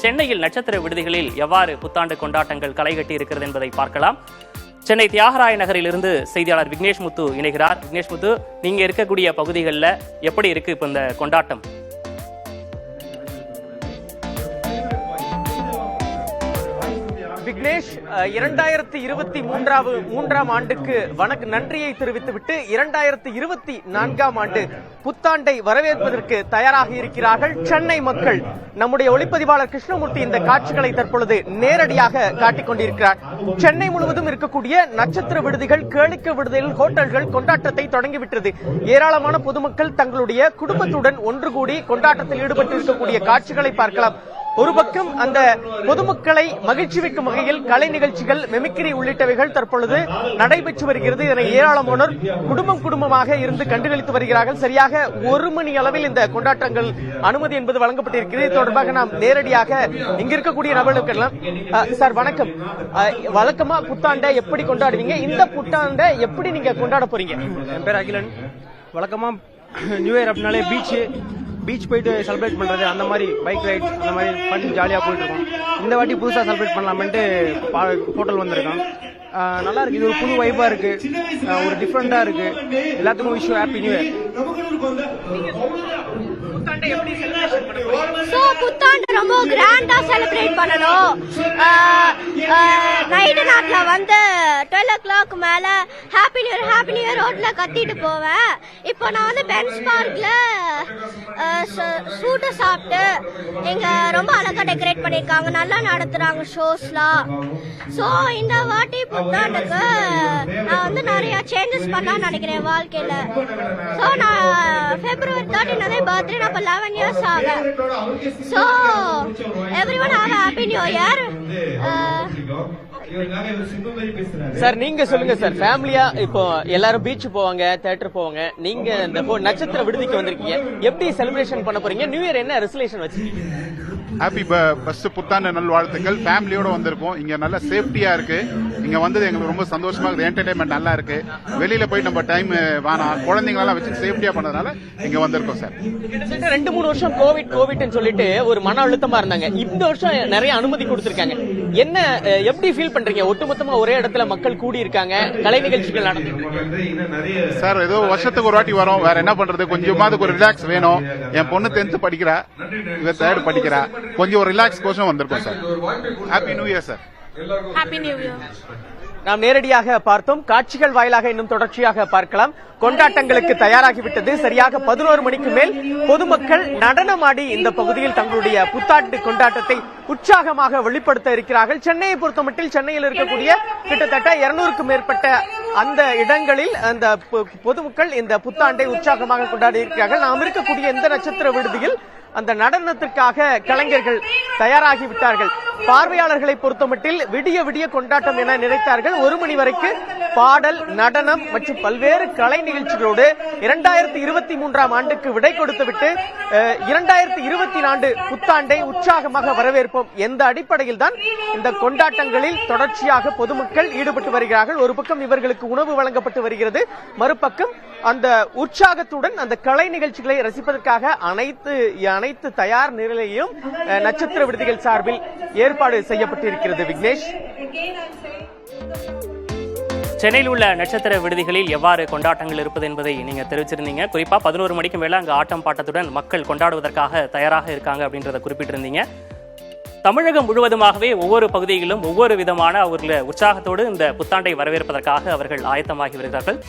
சென்னையில் நட்சத்திர விடுதிகளில் எவ்வாறு புத்தாண்டு கொண்டாட்டங்கள் களை கட்டி இருக்கிறது என்பதை பார்க்கலாம். சென்னை தியாகராய நகரிலிருந்து செய்தியாளர் விக்னேஷ் முத்து இணைகிறார். விக்னேஷ் முத்து, நீங்க இருக்கக்கூடிய பகுதிகளில் எப்படி இருக்கு இப்ப இந்த கொண்டாட்டம்? விக்னேஷ், 2023ஆம் ஆண்டுக்கு நன்றியை தெரிவித்துவிட்டு 2024ஆம் ஆண்டு புத்தாண்டை வரவேற்பதற்கு தயாராக இருக்கிறார்கள் சென்னை மக்கள். நம்முடைய ஒளிப்பதிவாளர் கிருஷ்ணமூர்த்தி இந்த காட்சிகளை தற்பொழுது நேரடியாக காட்டிக் கொண்டிருக்கிறார். சென்னை முழுவதும் இருக்கக்கூடிய நட்சத்திர விடுதிகள், கேளிக்கை விடுதிகள், ஹோட்டல்கள் கொண்டாட்டத்தை தொடங்கிவிட்டது. ஏராளமான பொதுமக்கள் தங்களுடைய குடும்பத்துடன் ஒன்று கூடி கொண்டாட்டத்தில் ஈடுபட்டு இருக்கக்கூடிய காட்சிகளை பார்க்கலாம். ஒரு பக்கம் அந்த பொதுமக்களை மகிழ்ச்சி வைக்கும் வகையில் கலை நிகழ்ச்சிகள், மெமிக்ரி உள்ளிட்டவைகள் தற்பொழுது நடைபெற்று வருகிறது. இதனை ஏராளமானோர் குடும்பமாக இருந்து கண்டுகளித்து வருகிறார்கள். சரியாக 1 மணி அளவில் இந்த கொண்டாட்டங்கள் அனுமதி என்பது வழங்கப்பட்டிருக்கிறது. இது தொடர்பாக நாம் நேரடியாக இங்க இருக்கக்கூடிய நபர்களுக்கெல்லாம், சார் வணக்கம், வழக்கமா புத்தாண்டை எப்படி கொண்டாடுவீங்க? இந்த புத்தாண்டை எப்படி நீங்க கொண்டாட போறீங்க? என் பேர் அகிலன். வழக்கமா நியூ இயர் அப்படின்னாலே பீச் போயிட்டு செலிப்ரேட் பண்றது, அந்த மாதிரி பைக் ரைட், அந்த மாதிரி பண்ணி ஜாலியாக போயிட்டு இருக்கோம். இந்த வாட்டி புதுசாக செலிப்ரேட் பண்ணலாமென்ட்டு ஹோட்டல் வந்திருக்கோம். நல்லா இருக்கு. இது ஒரு புது வைப்பா இருக்கு, ஒரு டிஃப்ரெண்டா இருக்கு. எல்லாத்துக்கும் விஷ் ஹாப்பி நியூ இயர். புத்தாண்டு ரொம்ப கிராண்டா செலிப்ரேட் பண்ணணும். நைட்டு நாட்ல வந்து 12 o'clock மேல ஹாப்பி நியூ இயர் ரோட்ல கத்திட்டு போவேன். இப்போ நான் வந்து பென்ஸ் பார்க்ல சூட்டை சாப்பிட்டு இங்க ரொம்ப அழகா டெக்கரேட் பண்ணிருக்காங்க, நல்லா நடத்துறாங்க ஷோஸ்லாம். ஸோ இந்த வாட்டி புத்தாண்டுக்கு நான் வந்து நிறைய சேஞ்சஸ் பண்ணலாம்னு நினைக்கிறேன் வாழ்க்கையில. ஸோ நான் February 13 பர்த்டே, நான் 11 years ஆகும். So everyone have a happy new year. Sir நீங்க சொல்லுங்க சார், ஃபேமிலியா இப்போ எல்லாரும் பீச் போவாங்க, தியேட்டர் போவாங்க, நீங்க இந்த நட்சத்திர விடுதிக்கு வந்திருக்கீங்க, எப்படி செலிப்ரேஷன் பண்ண போறீங்க? நியூ இயர் என்ன ரெசல்யூஷன் வச்சிருக்கீங்க? ஹாப்பி ஃபர்ஸ்ட் புத்தாண்டு நல்வாழ்த்துக்கள். ஃபேமிலியோட வந்திருக்கோம். இங்க நல்ல சேஃப்டியா இருக்கு. இங்க வந்தது எங்களுக்கு ரொம்ப சந்தோஷமா இருக்கு. என்டர்டைன்மெண்ட் நல்லா இருக்கு. வெளியில போய் நம்ம டைம் வேணாம், குழந்தைங்களெல்லாம் வச்சு சேஃப்டியா பண்ணதுனால இங்க வந்திருக்கோம் சார். 2-3 வருஷம் கோவிட்னு சொல்லிட்டு ஒரு மன அழுத்தமா இருந்தாங்க. இந்த வருஷம் நிறைய அனுமதி கொடுத்திருக்காங்க. என்ன எப்படி ஃபீல் பண்றீங்க? ஒட்டுமொத்தமா ஒரே இடத்துல மக்கள் கூடி இருக்காங்க, கலை நிகழ்ச்சிகள் நடந்து சார். ஏதோ வருஷத்துக்கு ஒரு வாட்டி வரோம், வேற என்ன பண்றது? கொஞ்சமாவது ஒரு ரிலாக்ஸ் வேணும். என் பொண்ணு 10th படிக்கிறா, இவ 3rd படிக்கிறா. கொஞ்சம் ஒரு ரிலாக்ஸ் கோசம் வந்திருக்கோம் sir. Happy new year sir. Happy new year. நாம் நேரடியாக பார்த்தோம். காட்சிகள் வாயிலாக இன்னும் தொடர்ச்சியாக பார்க்கலாம். கொண்டாட்டங்களுக்கு தயாராகிவிட்டது. சரியாக 11 மணிக்கு மேல் பொதுமக்கள் நடனமாடி இந்த பகுதியில் தங்களுடைய புத்தாண்டு கொண்டாட்டத்தை உற்சாகமாக வெளிப்படுத்த இருக்கிறார்கள். சென்னையை பொறுத்தமட்டில் சென்னையில் இருக்கக்கூடிய கிட்டத்தட்ட 200க்கும் மேற்பட்ட அந்த இடங்களில் அந்த பொதுமக்கள் இந்த புத்தாண்டை உற்சாகமாக கொண்டாடி இருக்கிறார்கள். நாம் இருக்கக்கூடிய இந்த நட்சத்திர விடுதியில் அந்த நடனத்திற்காக கலைஞர்கள் தயாராகிவிட்டார்கள். பார்வையாளர்களை பொறுத்தமட்டில் விடிய கொண்டாட்டம் என நினைத்தார்கள். 1 மணி வரைக்கும் பாடல், நடனம் மற்றும் பல்வேறு கலை நிகழ்ச்சிகளோடு 2023ஆம் ஆண்டுக்கு விடை கொடுத்துவிட்டு 2024 புத்தாண்டை உற்சாகமாக வரவேற்போம் எந்த அடிப்படையில் தான் இந்த கொண்டாட்டங்களில் தொடர்ச்சியாக பொதுமக்கள் ஈடுபட்டு வருகிறார்கள். ஒரு பக்கம் இவர்களுக்கு உணவு வழங்கப்பட்டு வருகிறது, மறுபக்கம் அந்த உற்சாகத்துடன் அந்த கலை நிகழ்ச்சிகளை ரசிப்பதற்காக அனைத்து தயார் நிலையிலும் நட்சத்திர விடுதிகள் சார்பில் ஏற்பாடு செய்யப்பட்டிருக்கிறது. விக்னேஷ், சென்னையில் உள்ள நட்சத்திர விடுதிகளில் எவ்வாறு கொண்டாட்டங்கள் இருப்பது என்பதை நீங்க தெரிவிச்சிருந்தீங்க. குறிப்பா 11 மணிக்கு மேல அங்கு ஆட்டம் பாட்டத்துடன் மக்கள் கொண்டாடுவதற்காக தயாராக இருக்காங்க அப்படின்றத குறிப்பிட்டிருந்தீங்க. தமிழகம் முழுவதுமாகவே ஒவ்வொரு பகுதிகளிலும் ஒவ்வொரு விதமான அவர்கள் உற்சாகத்தோடு இந்த புத்தாண்டை வரவேற்பதற்காக அவர்கள் ஆயத்தமாகி வருகிறார்கள்.